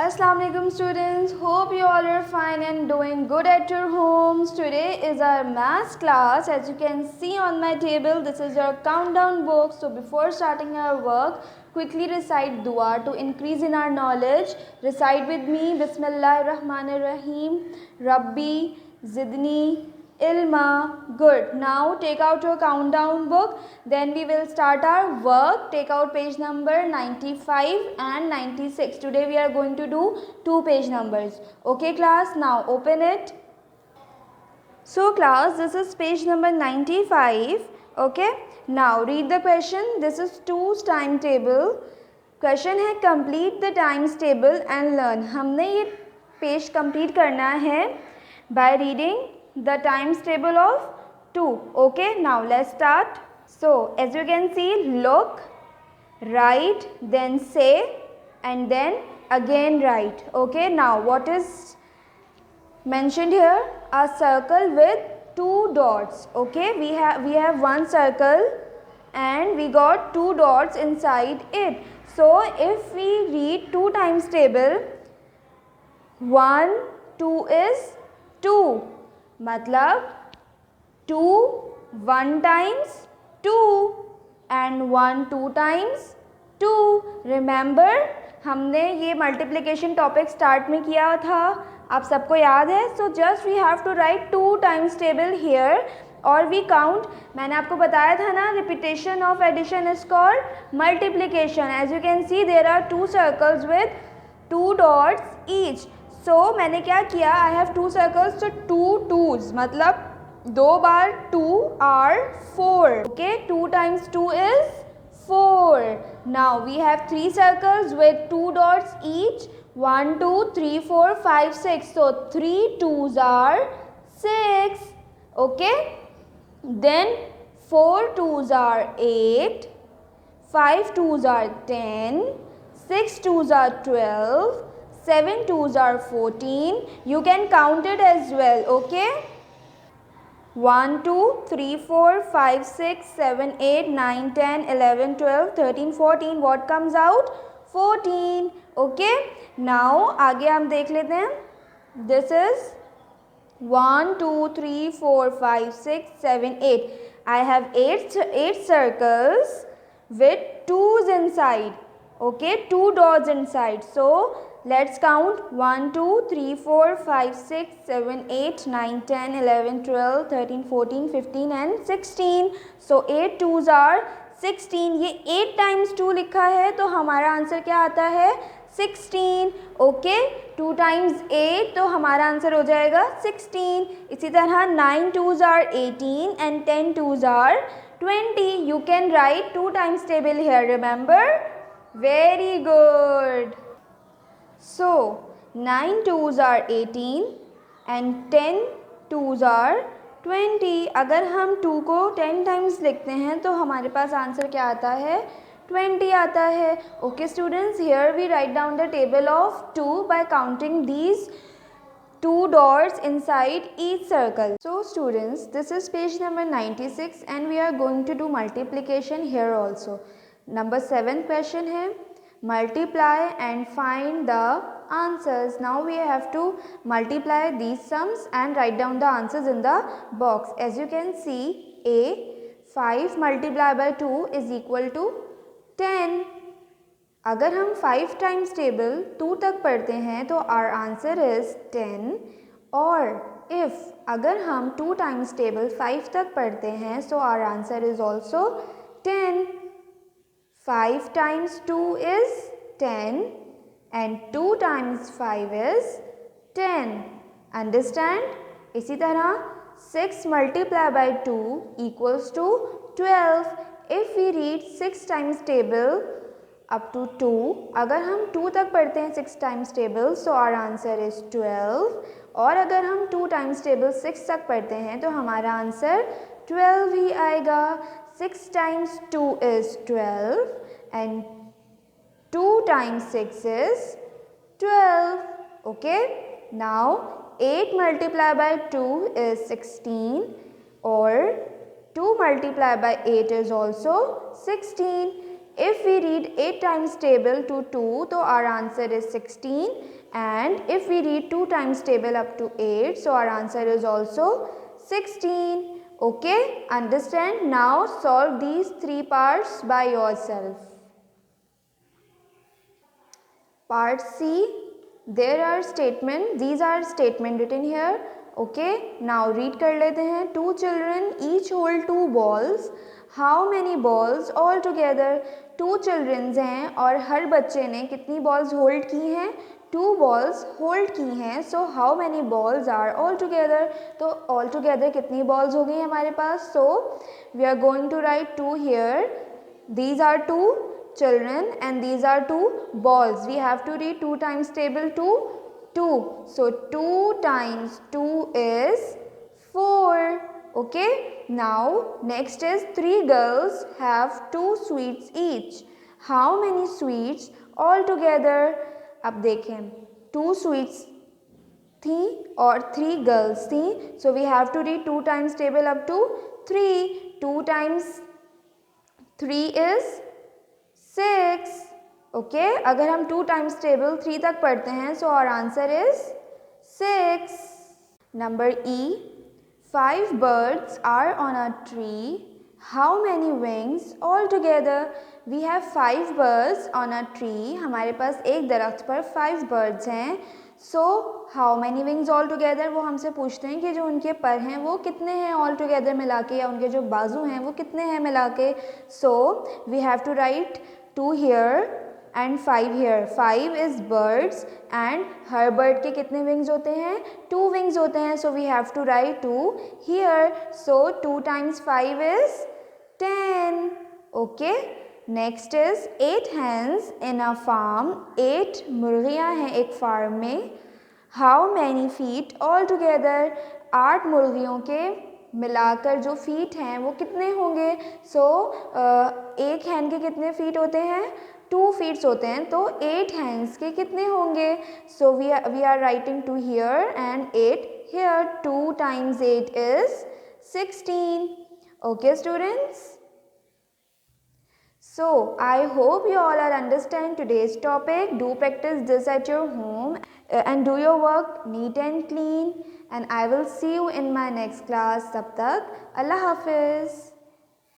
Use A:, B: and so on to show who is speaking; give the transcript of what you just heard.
A: Assalamu alaikum students, hope you all are fine and doing good at your homes. Today is our maths class. As you can see on my table, this is your countdown book. So before starting our work, quickly recite dua to increase in our knowledge. Recite with me, Bismillahirrahmanirrahim, Rabbi Zidni Ilma. Good. Now take out your countdown book. Then we will start our work. Take out page number 95 and 96. Today we are going to do two page numbers. Okay class, now open it. So class, this is page number 95. Okay. Now read the question. This is 2's timetable. Question है complete the times table and learn. हमने ये page complete करना है by reading the times table of 2. Okay, now let's start. So as you can see, look, write, then say, and then again write. Okay, now what is mentioned here? A circle with 2 dots. Okay, we have one circle and we got 2 dots inside it. So if we read 2 times table, 1 2 is 2, मतलब 2 1 times 2 and 1 2 times 2. Remember, हमने ये multiplication topic start में किया था, आप सबको याद है. So just we have to write 2 times table here और वी काउंट. मैंने आपको बताया था ना, repetition of addition is called multiplication. As you can see there are 2 circles with 2 dots each. So मैंने क्या किया, आई हैव 2 सर्कल्स, तो 2 2s मतलब 2 बार 2 are 4. Okay, 2 times 2 is 4. Now we have 3 circles with 2 dots each. 1 2 3 4 5 6. So 3 2s are 6. Okay, then 4 2s are 8, 5 2s are 10, 6 2s are 12, 7 2s are 14. You can count it as well. Okay, 1 2 3 4 5 6 7 8 9 10 11 12 13 14. What comes out? 14. Okay, now आगे हम देख लेते हैं. This is 1 2 3 4 5 6 7 8. I have 8 circles with 2's inside. Okay, 2 dots inside. So let's count 1 2 3 4 5 6 7 8 9 10 11 12 13 14 15 and 16. So 8 2s are 16. ये 8 times 2 लिखा है तो हमारा आंसर क्या आता है? 16. ओके, 2 times 8 तो हमारा आंसर हो जाएगा 16. इसी तरह 9 2s are 18 and 10 2s are 20. You can write 2 times table here. Remember? Very good. So 9 2s are 18 and 10 2s are 20. अगर हम 2 को 10 times लिखते हैं तो हमारे पास आंसर क्या आता है? 20 आता है. Okay students, here we write down the table of 2 by counting these 2 dots inside each circle. So students, this is page number 96 and we are going to do multiplication here also. Number 7 question है, multiply and find the answers. Now we have to multiply these sums and write down the answers in the box. As you can see, A 5 multiplied by 2 is equal to 10. अगर हम 5 times table 2 तक पढ़ते हैं तो our answer is 10. और if अगर हम 2 times table 5 तक पढ़ते हैं so our answer is also 10. 5 times 2 is 10 and 2 times 5 is 10. Understand? इसी तरह 6 multiplied by 2 equals to 12. If we read 6 times table up to 2, अगर हम 2 तक पढ़ते हैं 6 times table so our answer is 12. और अगर हम 2 times table 6 तक पढ़ते हैं तो हमारा आंसर 12 ही आएगा. 6 times 2 is 12 and 2 times 6 is 12. Okay, now 8 multiplied by 2 is 16 or 2 multiplied by 8 is also 16. If we read 8 times table to 2, so our answer is 16. And if we read 2 times table up to 8, so our answer is also 16. Okay, understand? Now solve these 3 parts by yourself. Part C, there are statements, these are statements written here. Okay, now read कर लेते हैं. 2 children each hold 2 balls. How many balls all together? 2 children हैं और हर बच्चे ने कितनी balls hold की हैं? 2 balls hold की हैं. So how many balls are all together? तो all together कितनी balls हो गई हमारे पास? So we are going to write 2 here. These are 2 children and these are 2 balls. We have to read 2 times table to 2. So 2 times 2 is 4. Okay. Now next is 3 girls have 2 sweets each. How many sweets all together? अब देखें 2 sweets थी और 3 girls थी. So we have to read 2 times table up to 3. 2 times 3 is 6. Okay, अगर हम 2 times table 3 तक पढ़ते हैं so our answer is 6. Number E, 5 birds are on a tree. How many wings all together? We have 5 birds on a tree. हमारे पास एक दरख्त पर 5 birds हैं. So how many wings all together, वो हमसे पूछते हैं कि जो उनके पर हैं वो कितने हैं ऑल टुगेदर मिला के, या उनके जो बाजू हैं वो कितने हैं मिला के. So we have to write 2 here and 5 here. 5 is birds and हर bird के कितने wings होते हैं? 2 wings होते हैं. So we have to write 2 here. So 2 times 5 is 10. Okay. Next is 8 hens in a farm. 8 मुर्गियाँ हैं एक फार्म में. How many feet all together? 8 मुर्गियों के मिलाकर जो फीट हैं वो कितने होंगे? एक हैन के कितने फीट होते हैं? 2 फीट्स होते हैं. तो 8 हैंड्स के कितने होंगे? So we are writing 2 here and 8 here. 2 times 8 is 16. Okay students? So I hope you all are understand today's topic. Do practice this at your home and do your work neat and clean. And I will see you in my next class. तब तक अल्लाह हाफिज़.